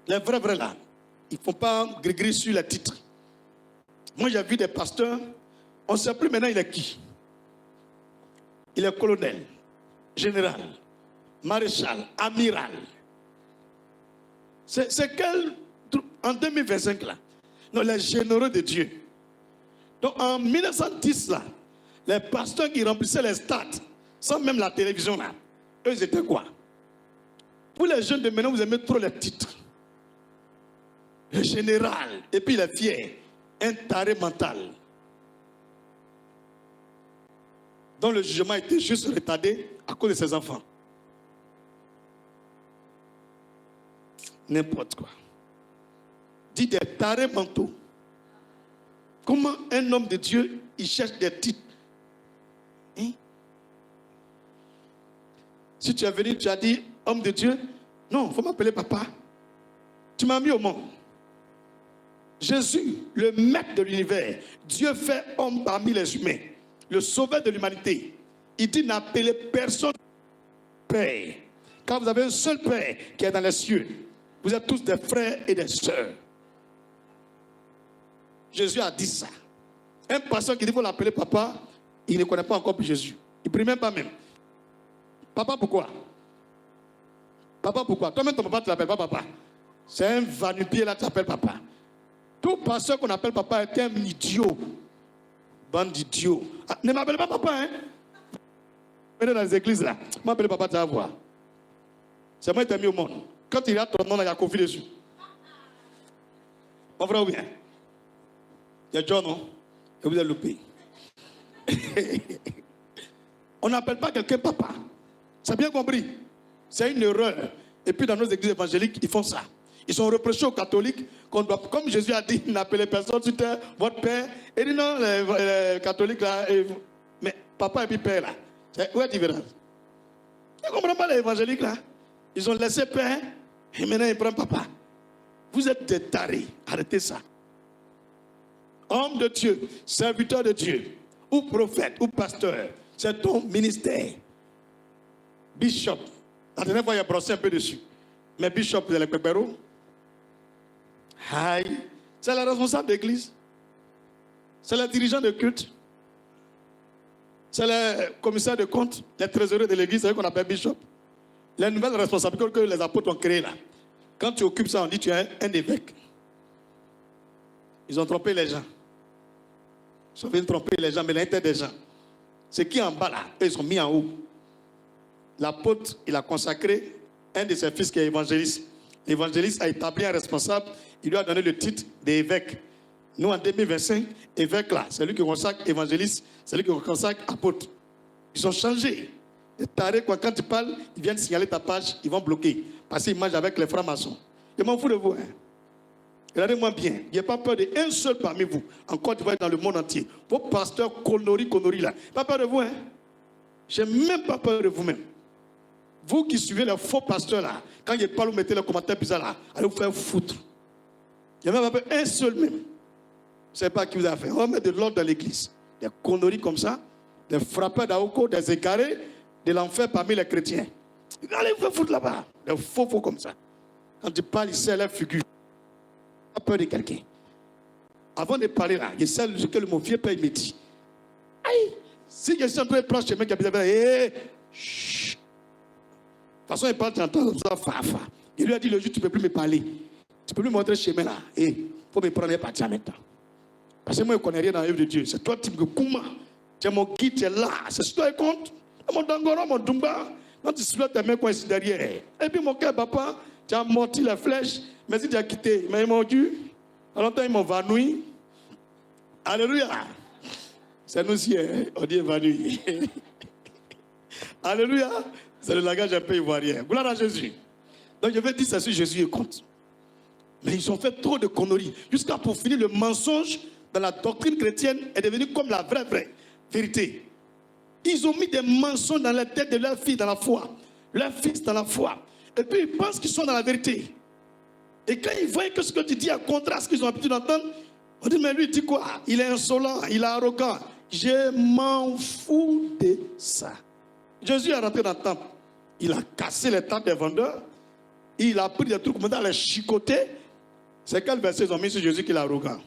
Les vrais là, ils ne font pas gris sur les titres. Moi, j'ai vu des pasteurs, on ne sait plus maintenant il est qui. Il est colonel, général, maréchal, amiral. C'est quel truc en 2025 là? Non, les généraux de Dieu. Donc en 1910 là, les pasteurs qui remplissaient les stades, sans même la télévision là, eux ils étaient quoi? Pour les jeunes de maintenant, vous aimez trop les titres. Le général, et puis il est fier, un taré mental. dont le jugement a été juste retardé à cause de ses enfants. N'importe quoi. Dit des tarés mentaux. Comment un homme de Dieu, il cherche des titres? Hein? Si tu es venu, tu as dit, homme de Dieu, non, il faut m'appeler papa. Tu m'as mis au monde. Jésus, le maître de l'univers, Dieu fait homme parmi les humains, le sauveur de l'humanité. Il dit, n'appelez personne Père, car vous avez un seul Père qui est dans les cieux. Vous êtes tous des frères et des sœurs. Jésus a dit ça. Un pasteur qui dit qu'il faut l'appeler papa, il ne connaît pas encore Jésus. Il ne prie même pas même. Papa, pourquoi? Papa, pourquoi? Toi-même, ton papa, tu ne l'appelles pas papa. C'est un va-nu-pied là, tu l'appelles papa. Tout pasteur qu'on appelle papa est un idiot. Bande d'idiots. Ah, ne m'appelle pas papa, hein? Venez dans les églises là. M'appelle papa, tu vas voir. C'est moi qui t'ai mis au monde. Quand il a ton nom, il y a confié dessus. Mon frère ou bien? Il y a John, non? Et vous avez loupé. On n'appelle pas quelqu'un papa. C'est bien compris. C'est une erreur. Et puis dans nos églises évangéliques, ils font ça. Ils sont reprochés aux catholiques, comme Jésus a dit, n'appelez personne, c'était votre père. Et dit non, les catholiques là, mais papa et puis père là. Où est la différence? Ils ne comprennent pas les évangéliques là. Ils ont laissé père et maintenant ils prennent papa. Vous êtes des tarés. Arrêtez ça. Homme de Dieu, serviteur de Dieu, ou prophète, ou pasteur, c'est ton ministère. Bishop. La dernière fois, il a brossé un peu dessus. Mais bishop, vous allez préparer. Aïe. C'est le responsable d'église. C'est le dirigeant de culte. C'est le commissaire de compte, les trésoriers de l'église, c'est eux qu'on appelle bishop. Les nouvelles responsabilités que les apôtres ont créées là. Quand tu occupes ça, on dit que tu es un évêque. Ils ont trompé les gens. Ils ont fait tromper les gens, mais l'intérêt des gens. Ce qui est en bas là, eux, ils sont mis en haut. L'apôtre, il a consacré un de ses fils qui est évangéliste. L'évangéliste a établi un responsable, il lui a donné le titre d'évêque. Nous, en 2025, évêque là, c'est lui qui consacre évangéliste, c'est lui qui consacre apôtre. Ils ont changé. Les tarés, quoi, quand tu parles, ils viennent signaler ta page, ils vont bloquer. Parce qu'ils mangent avec les francs-maçons. Je m'en fous de vous. Hein. Regardez-moi bien, il n'y a pas peur d'un seul parmi vous. En Côte d'Ivoire, dans le monde entier. Vos pasteurs conneries là. Pas peur de vous, hein. Je n'ai même pas peur de vous-même. Vous qui suivez les faux pasteurs là, quand ils parlent, vous mettez les commentaires bizarres là, allez vous faire foutre. Il n'y a même pas un seul même. Je ne sais pas qui vous a fait. On va mettre de l'ordre dans l'église. Des conneries comme ça, des frappeurs d'Aoko, des égarés, de l'enfer parmi les chrétiens. Allez vous faire foutre là-bas. Des faux comme ça. Quand tu parles, ils serrent la figure. Pas peur de quelqu'un. Avant de parler là, il sait ce que mon vieux père me dit. Aïe, si je suis en train de prendre chez moi, chut. De toute façon, il parle, tu entends comme ça, fa. Il lui a dit le jour, tu ne peux plus me parler. Tu ne peux plus me montrer chez moi là. Il faut me prendre et partir maintenant. Parce que moi, je ne connais rien dans l'œuvre de Dieu. C'est toi, tu me Kouma. Tu es mon guide, tu es là. C'est ce que tu compte. Mon dangora, mon dumba. Quand tu soulèves tes mains, quoi, ici derrière. Et puis, mon cœur, papa, tu as morti les flèches. Mais si tu as quitté, mais ils m'ont dû. En longtemps, ils m'ont vanoué. Alléluia. C'est nous aussi, hein? On dit évanoui. Alléluia. C'est le langage un peu ivoirien. Gloire à Jésus. Donc je vais dire ça sur Jésus et compte. Mais ils ont fait trop de conneries. Jusqu'à pour finir, le mensonge dans la doctrine chrétienne est devenu comme la vraie vérité. Ils ont mis des mensonges dans la tête de leurs filles dans la foi. Leurs fils dans la foi. Et puis ils pensent qu'ils sont dans la vérité. Et quand ils voient que ce que tu dis est contraire à ce qu'ils ont l'habitude d'entendre, on dit mais lui il dit quoi? Il est insolent, il est arrogant. Je m'en fous de ça. Jésus est rentré dans le temple. Il a cassé les tables des vendeurs. Il a pris des trucs comme ça, les chicoter. C'est quel verset ils ont mis sur Jésus qui est arrogant?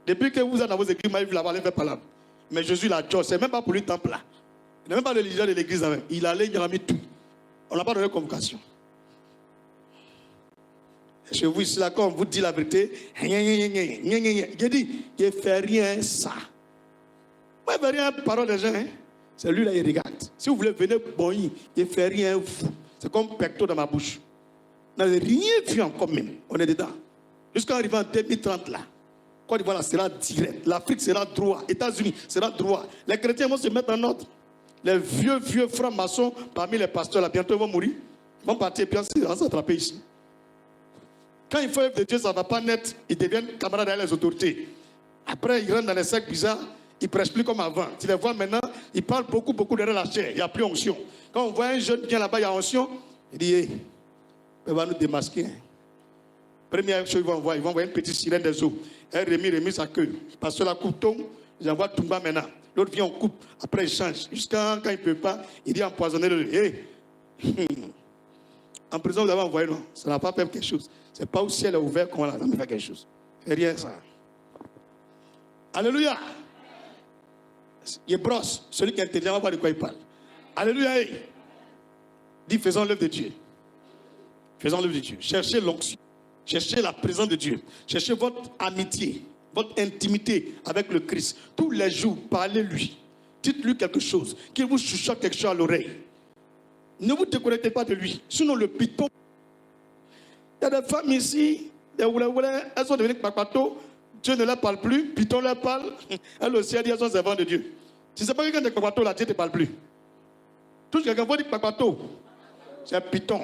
Depuis que vous êtes dans vos églises, il va aller faire parler. Mais Jésus l'a dit, c'est même pas pour lui temple là. Il n'est même pas le leader de l'église avec. Il allait, il a mis tout. On n'a pas donné convocation. Chez vous ici, là, quand on vous dit la vérité, il dit, il ne fait rien ça. Moi, il ne fait rien parole des gens. Hein? C'est lui là, il regarde. Si vous voulez venir, bon, il ne fait rien fou. C'est comme pecto dans ma bouche. On n'a rien vu encore même. On est dedans. Jusqu'à arriver en 2030 là. Côte d'Ivoire sera direct. L'Afrique sera droit. États-Unis sera droit. Les chrétiens vont se mettre en ordre. Les vieux francs-maçons parmi les pasteurs là, bientôt ils vont mourir. Ils vont partir et puis on va s'attraper ici. Quand il faut œuvre de Dieu, ça ne va pas naître. Ils deviennent camarades avec les autorités. Après, ils rentrent dans les cercles bizarres. Ils ne prêchent plus comme avant. Tu les vois maintenant, ils parlent beaucoup derrière la chair. Il n'y a plus onction. Quand on voit un jeune qui vient là-bas, il y a onction. Il dit, hey, il va nous démasquer. Première chose, ils vont envoyer une petite sirène des eaux. Elle remet sa queue. Parce que la coupe tombe, j'envoie Toumba maintenant. L'autre vient, on coupe. Après, il change. Jusqu'à quand il ne peut pas, il dit empoisonner le. Hey. En prison, vous avez envoyé, non? Ça n'a pas fait quelque chose. Ce n'est pas au ciel est ouvert qu'on a fait quelque chose. C'est rien ça. Alléluia. Il brosse. Celui qui est intelligent va voir de quoi il parle. Alléluia. Hey. Dis, faisons l'œuvre de Dieu. Faisons l'œuvre de Dieu. Cherchez l'onction. Cherchez la présence de Dieu. Cherchez votre amitié, votre intimité avec le Christ. Tous les jours, parlez-lui. Dites-lui quelque chose. Qu'il vous chuchote quelque chose à l'oreille. Ne vous déconnectez pas de lui. Sinon, le piton. Il y a des femmes ici, elles sont devenues kpakpato. Dieu ne leur parle plus. Piton leur parle. Elles aussi, elles sont servantes de Dieu. Si ce n'est pas quelqu'un de kpakpato, là, Dieu ne te parle plus. Tout quelqu'un va dire kpakpato. C'est un piton.